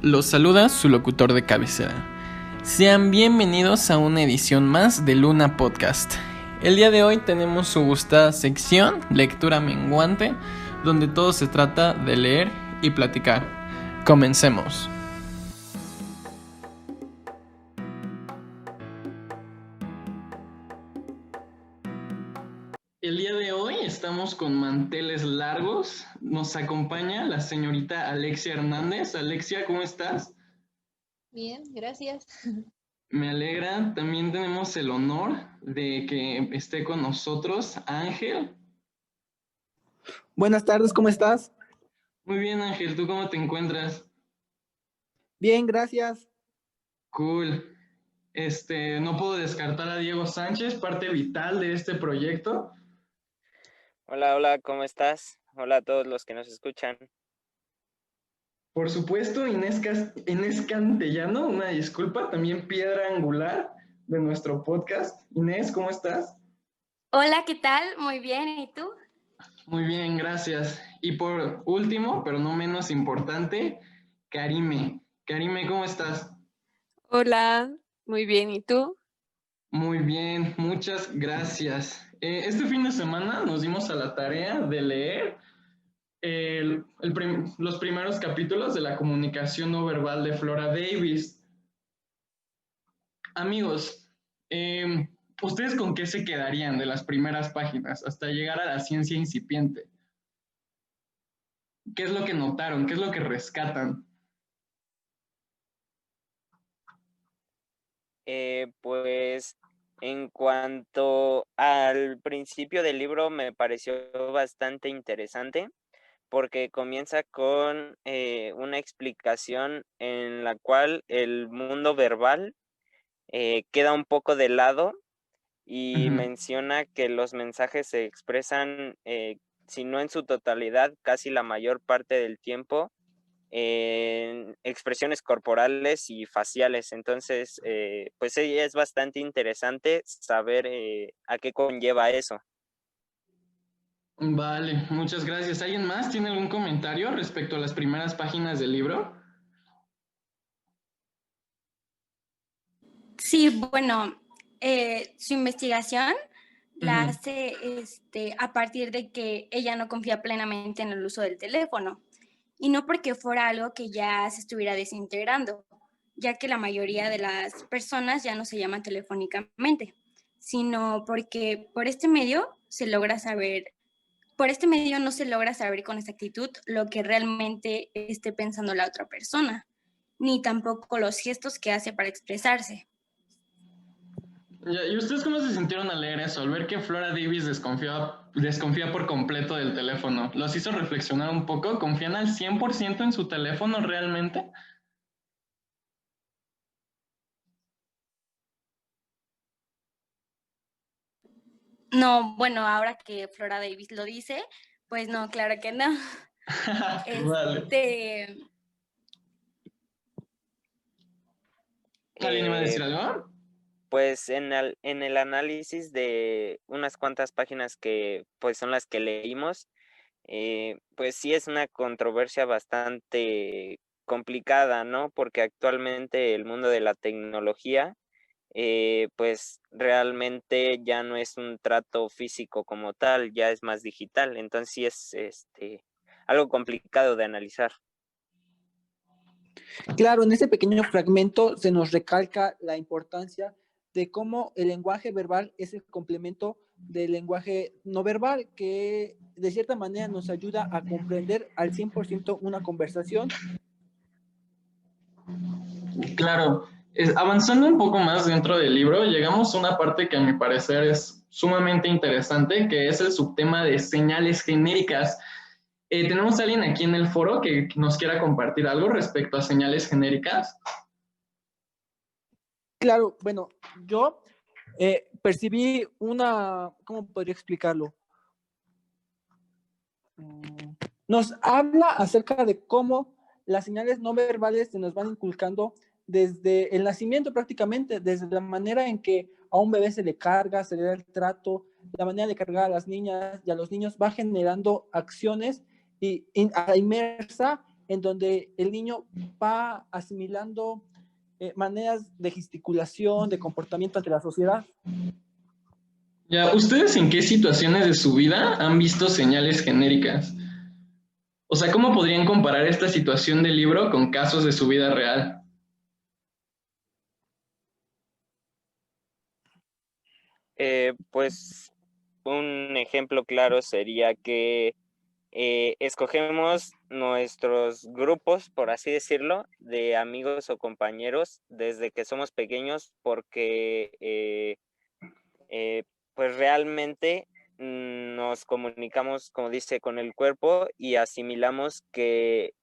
Los saluda su locutor de cabecera. Sean bienvenidos a una edición más de Luna Podcast. El día de hoy tenemos su gustada sección, Lectura Menguante, donde todo se trata de leer y platicar. Comencemos. El día de hoy estamos con manteles largos. Nos acompaña la señorita Alexia Hernández. Alexia, ¿cómo estás? Bien, gracias. Me alegra. También tenemos el honor de que esté con nosotros Ángel. Buenas tardes, ¿cómo estás? Muy bien, Ángel. ¿Tú cómo te encuentras? Bien, gracias. Cool. No puedo descartar a Diego Sánchez, parte vital de este proyecto. Hola, ¿cómo estás? Hola a todos los que nos escuchan. Por supuesto, Inés Cantellano, una disculpa, también piedra angular de nuestro podcast. Inés, ¿cómo estás? Hola, ¿qué tal? Muy bien, ¿y tú? Muy bien, gracias. Y por último, pero no menos importante, Karime. Karime, ¿cómo estás? Hola, muy bien, ¿y tú? Muy bien, muchas gracias. Este fin de semana nos dimos a la tarea de leer los primeros capítulos de la comunicación no verbal de Flora Davis. Amigos, ¿ustedes con qué se quedarían de las primeras páginas hasta llegar a la ciencia incipiente? ¿Qué es lo que notaron? ¿Qué es lo que rescatan? Pues en cuanto al principio del libro me pareció bastante interesante porque comienza con una explicación en la cual el mundo verbal queda un poco de lado y menciona que los mensajes se expresan, si no en su totalidad, casi la mayor parte del tiempo en expresiones corporales y faciales. Entonces, pues sí, es bastante interesante saber a qué conlleva eso. Vale, muchas gracias. ¿Alguien más tiene algún comentario respecto a las primeras páginas del libro? Sí, bueno, su investigación la hace a partir de que ella no confía plenamente en el uso del teléfono y no porque fuera algo que ya se estuviera desintegrando, ya que la mayoría de las personas ya no se llaman telefónicamente, sino porque por este medio no se logra saber con exactitud lo que realmente esté pensando la otra persona, ni tampoco los gestos que hace para expresarse. ¿Y ustedes cómo se sintieron al leer eso? Al ver que Flora Davis desconfía por completo del teléfono. ¿Los hizo reflexionar un poco? ¿Confían al 100% en su teléfono realmente? No, bueno, ahora que Flora Davis lo dice, pues no, claro que no. Vale. ¿Alguien iba a decir algo? Pues en el análisis de unas cuantas páginas que pues son las que leímos, pues sí es una controversia bastante complicada, ¿no? Porque actualmente el mundo de la tecnología, pues realmente ya no es un trato físico como tal, ya es más digital. Entonces sí es algo complicado de analizar. Claro, en ese pequeño fragmento se nos recalca la importancia de cómo el lenguaje verbal es el complemento del lenguaje no verbal, que de cierta manera nos ayuda a comprender al 100% una conversación. Claro, avanzando un poco más dentro del libro, llegamos a una parte que a mi parecer es sumamente interesante, que es el subtema de señales genéricas. ¿Tenemos a alguien aquí en el foro que nos quiera compartir algo respecto a señales genéricas? Claro, bueno, yo percibí ¿cómo podría explicarlo? Nos habla acerca de cómo las señales no verbales se nos van inculcando desde el nacimiento prácticamente, desde la manera en que a un bebé se le carga, se le da el trato, la manera de cargar a las niñas y a los niños va generando acciones inmersa en donde el niño va asimilando maneras de gesticulación, de comportamiento ante la sociedad. Ya, ¿ustedes en qué situaciones de su vida han visto señales genéricas? O sea, ¿cómo podrían comparar esta situación del libro con casos de su vida real? Pues un ejemplo claro sería que escogemos nuestros grupos, por así decirlo, de amigos o compañeros desde que somos pequeños porque pues realmente nos comunicamos, como dice, con el cuerpo y asimilamos que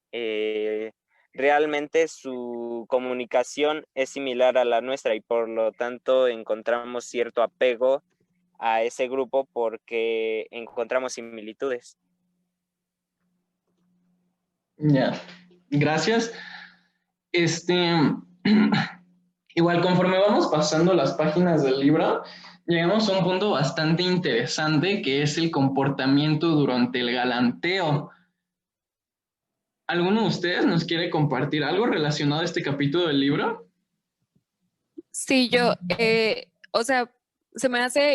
realmente su comunicación es similar a la nuestra y por lo tanto encontramos cierto apego a ese grupo porque encontramos similitudes. Ya, gracias. Este, igual conforme vamos pasando las páginas del libro, llegamos a un punto bastante interesante que es el comportamiento durante el galanteo. ¿Alguno de ustedes nos quiere compartir algo relacionado a este capítulo del libro? Sí, o sea,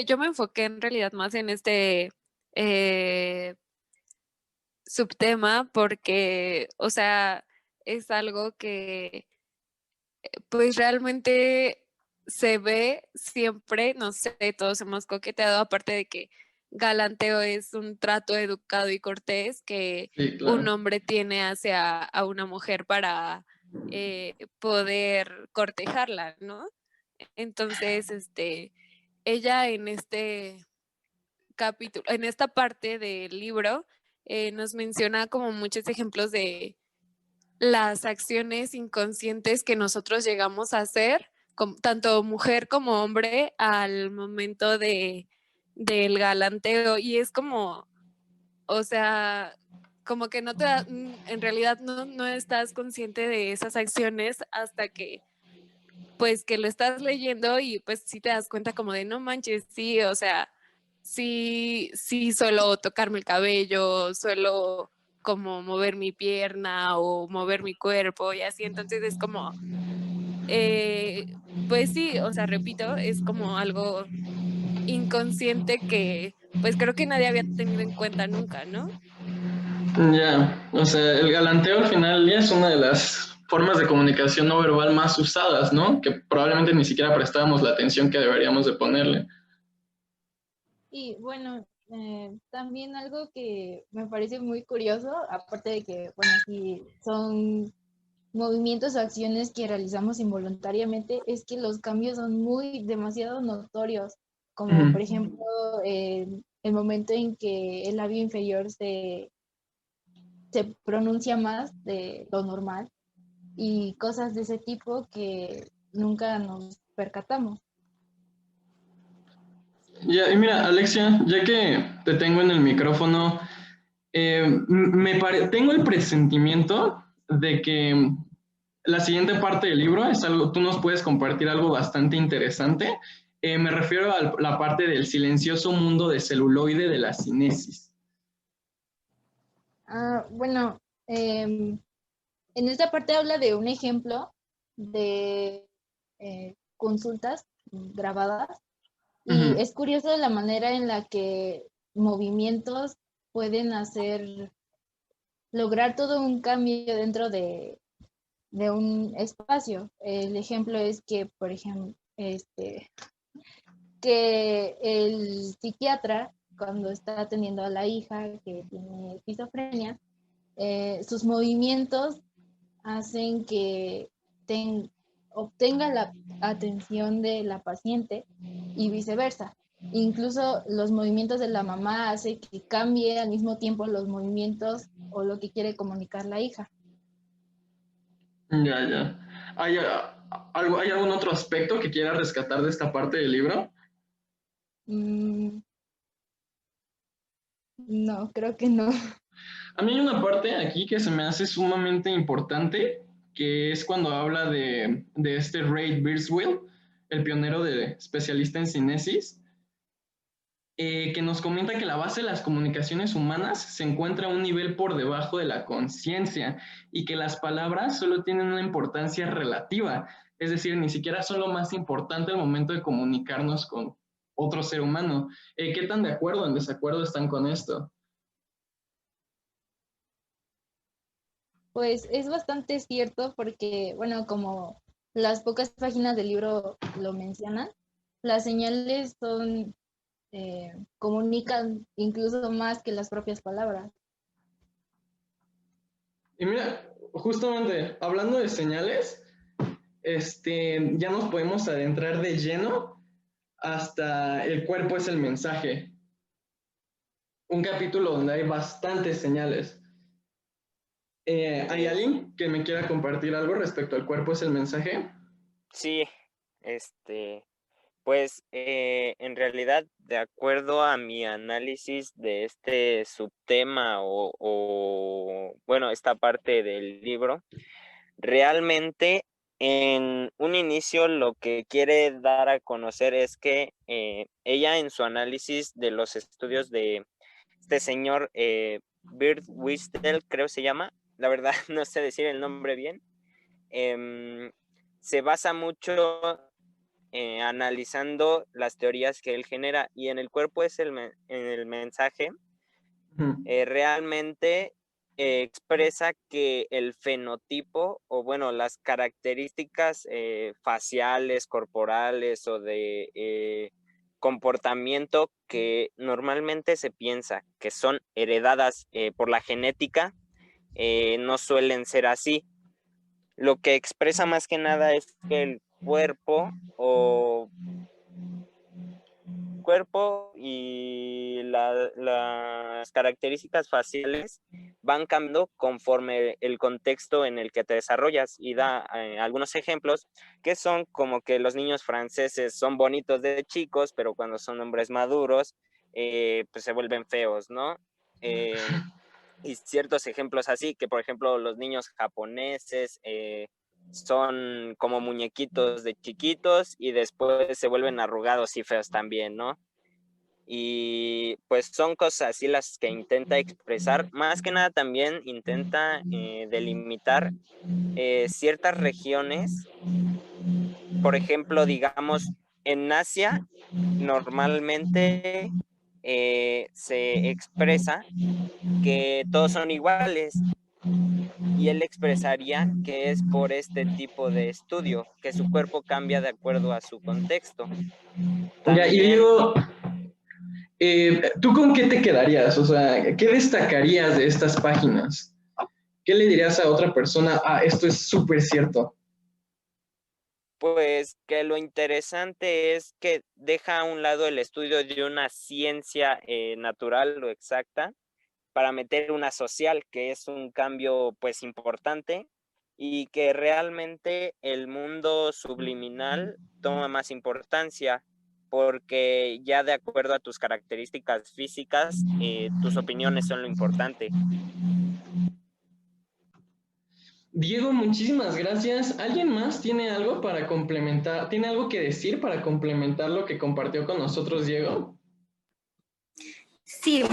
yo me enfoqué en realidad más en este eh, subtema porque, o sea, es algo que pues realmente se ve siempre, no sé, todos hemos coqueteado, aparte de que galanteo es un trato educado y cortés que Sí, un claro. hombre tiene hacia a una mujer para poder cortejarla, ¿no? Entonces, ella en este capítulo, en esta parte del libro, nos menciona como muchos ejemplos de las acciones inconscientes que nosotros llegamos a hacer, tanto mujer como hombre, al momento del galanteo. Y es como, o sea, como que no en realidad no estás consciente de esas acciones hasta que pues que lo estás leyendo y pues sí te das cuenta como de no manches, sí, o sea, sí suelo tocarme el cabello, suelo como mover mi pierna o mover mi cuerpo y así, entonces es como, pues sí, o sea, repito, es como algo inconsciente que pues creo que nadie había tenido en cuenta nunca, ¿no? Ya, o sea, el galanteo al final ya es una de las formas de comunicación no verbal más usadas, ¿no? Que probablemente ni siquiera prestábamos la atención que deberíamos de ponerle. Y bueno, también algo que me parece muy curioso, aparte de que, bueno, si son movimientos o acciones que realizamos involuntariamente, es que los cambios son demasiado notorios, como por ejemplo el momento en que el labio inferior se pronuncia más de lo normal y cosas de ese tipo que nunca nos percatamos. Ya, y mira, Alexia, ya que te tengo en el micrófono, tengo el presentimiento de que la siguiente parte del libro es algo, tú nos puedes compartir algo bastante interesante. Me refiero a la parte del silencioso mundo de celuloide de la cinesis. Bueno, en esta parte habla de un ejemplo de consultas grabadas y es curioso la manera en la que movimientos pueden lograr todo un cambio dentro de un espacio. El ejemplo es que, por ejemplo, que el psiquiatra, cuando está atendiendo a la hija que tiene esquizofrenia, sus movimientos hacen que obtenga la atención de la paciente y viceversa. Incluso los movimientos de la mamá hacen que cambie al mismo tiempo los movimientos o lo que quiere comunicar la hija. Ya, ya. ¿Hay algún otro aspecto que quieras rescatar de esta parte del libro? No, creo que no. A mí hay una parte aquí que se me hace sumamente importante, que es cuando habla de este Ray Birswell, el pionero de especialista en cinesis. que nos comenta que la base de las comunicaciones humanas se encuentra a un nivel por debajo de la conciencia y que las palabras solo tienen una importancia relativa, es decir, ni siquiera son lo más importante al momento de comunicarnos con otro ser humano. ¿Qué tan de acuerdo o en desacuerdo están con esto? Pues es bastante cierto porque, bueno, como las pocas páginas del libro lo mencionan, las señales son, comunican incluso más que las propias palabras. Y mira, justamente hablando de señales, ya nos podemos adentrar de lleno hasta el cuerpo es el mensaje. Un capítulo donde hay bastantes señales. ¿Hay alguien que me quiera compartir algo respecto al cuerpo es el mensaje? Sí, pues en realidad, de acuerdo a mi análisis de este subtema bueno, esta parte del libro, realmente en un inicio lo que quiere dar a conocer es que ella en su análisis de los estudios de este señor Bert Wistel, creo se llama, la verdad no sé decir el nombre bien, se basa mucho analizando las teorías que él genera y en el cuerpo es en el mensaje, realmente expresa que el fenotipo o bueno, las características faciales, corporales o de comportamiento que normalmente se piensa que son heredadas por la genética, no suelen ser así. Lo que expresa más que nada es que el cuerpo y las características faciales van cambiando conforme el contexto en el que te desarrollas y da algunos ejemplos que son como que los niños franceses son bonitos de chicos, pero cuando son hombres maduros, pues se vuelven feos, ¿no? Y ciertos ejemplos así, que por ejemplo los niños japoneses son como muñequitos de chiquitos y después se vuelven arrugados y feos también, ¿no? Y pues son cosas así las que intenta expresar. Más que nada también intenta delimitar ciertas regiones. Por ejemplo, digamos, en Asia normalmente se expresa que todos son iguales y él expresaría que es por este tipo de estudio, que su cuerpo cambia de acuerdo a su contexto. Ya, y También, Diego, ¿tú con qué te quedarías? O sea, ¿qué destacarías de estas páginas? ¿Qué le dirías a otra persona? Ah, esto es súper cierto. pues que lo interesante es que deja a un lado el estudio de una ciencia natural o exacta para meter una social, que es un cambio pues importante y que realmente el mundo subliminal toma más importancia porque ya de acuerdo a tus características físicas, tus opiniones son lo importante. Diego, muchísimas gracias. ¿Alguien más tiene algo para complementar, tiene algo que decir para complementar lo que compartió con nosotros, Diego? Sí,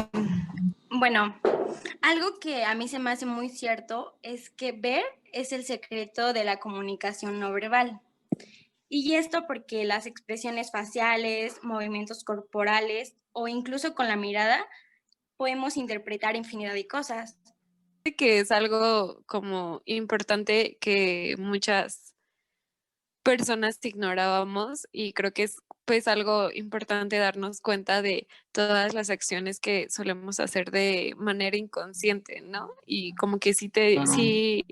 bueno, algo que a mí se me hace muy cierto es que ver es el secreto de la comunicación no verbal. Y esto porque las expresiones faciales, movimientos corporales o incluso con la mirada podemos interpretar infinidad de cosas. Que es algo como importante que muchas personas ignorábamos y creo que es pues algo importante darnos cuenta de todas las acciones que solemos hacer de manera inconsciente, ¿no? Y como que Claro. si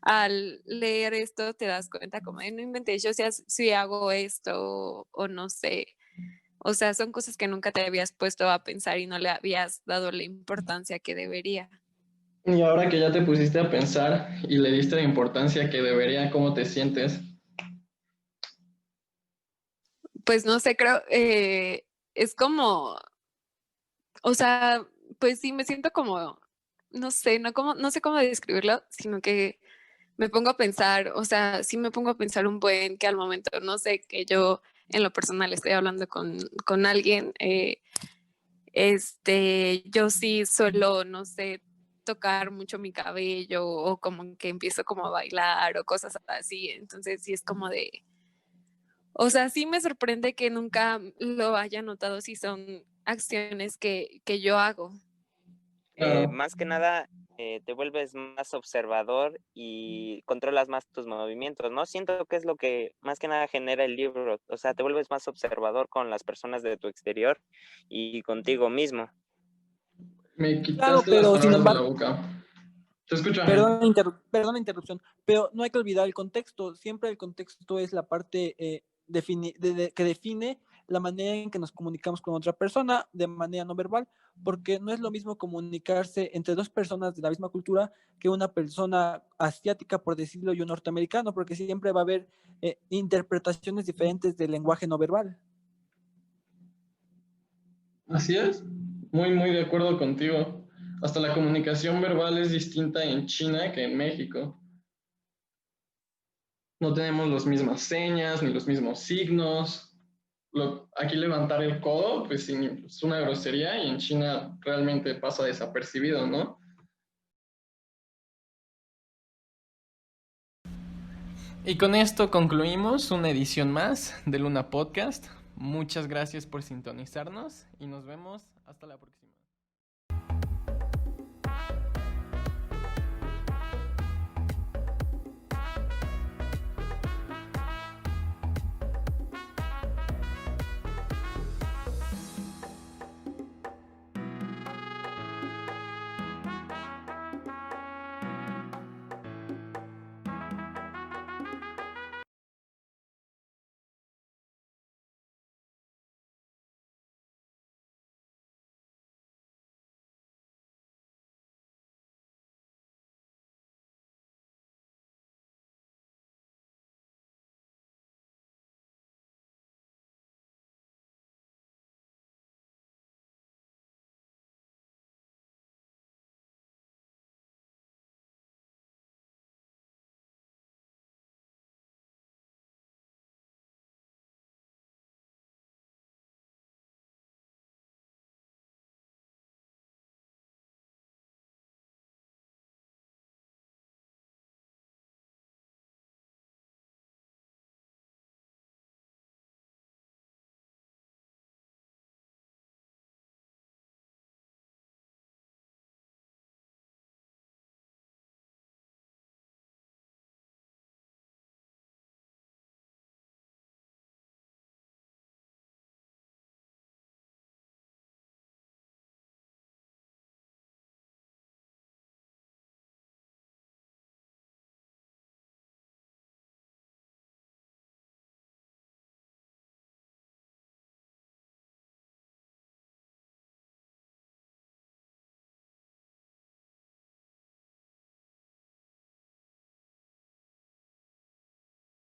al leer esto te das cuenta como de no inventé, yo si hago esto o no sé. O sea, son cosas que nunca te habías puesto a pensar y no le habías dado la importancia que debería. Y ahora que ya te pusiste a pensar y le diste la importancia que debería, ¿cómo te sientes? Pues no sé, creo, es como, o sea, pues sí, me siento como, no sé, no sé cómo describirlo, sino que me pongo a pensar, o sea, sí me pongo a pensar un buen que al momento, no sé, que yo en lo personal estoy hablando con alguien yo sí suelo, no sé, tocar mucho mi cabello o como que empiezo como a bailar o cosas así. Entonces sí es como de, o sea, sí me sorprende que nunca lo haya notado si son acciones que yo hago. Claro. Más que nada, te vuelves más observador y controlas más tus movimientos, ¿no? Siento que es lo que más que nada genera el libro, o sea, te vuelves más observador con las personas de tu exterior y contigo mismo. Me Claro, quitaste las pero sin palabras de la embargo, boca. Te escucho, Ángel. perdón la interrupción, pero no hay que olvidar el contexto. Siempre el contexto es la parte que define la manera en que nos comunicamos con otra persona de manera no verbal, porque no es lo mismo comunicarse entre dos personas de la misma cultura que una persona asiática, por decirlo, y un norteamericano, porque siempre va a haber interpretaciones diferentes del lenguaje no verbal. Así es. Muy, muy de acuerdo contigo. Hasta la comunicación verbal es distinta en China que en México. No tenemos las mismas señas ni los mismos signos. Aquí levantar el codo, pues es una grosería y en China realmente pasa desapercibido, ¿no? Y con esto concluimos una edición más de Luna Podcast. Muchas gracias por sintonizarnos y nos vemos hasta la próxima.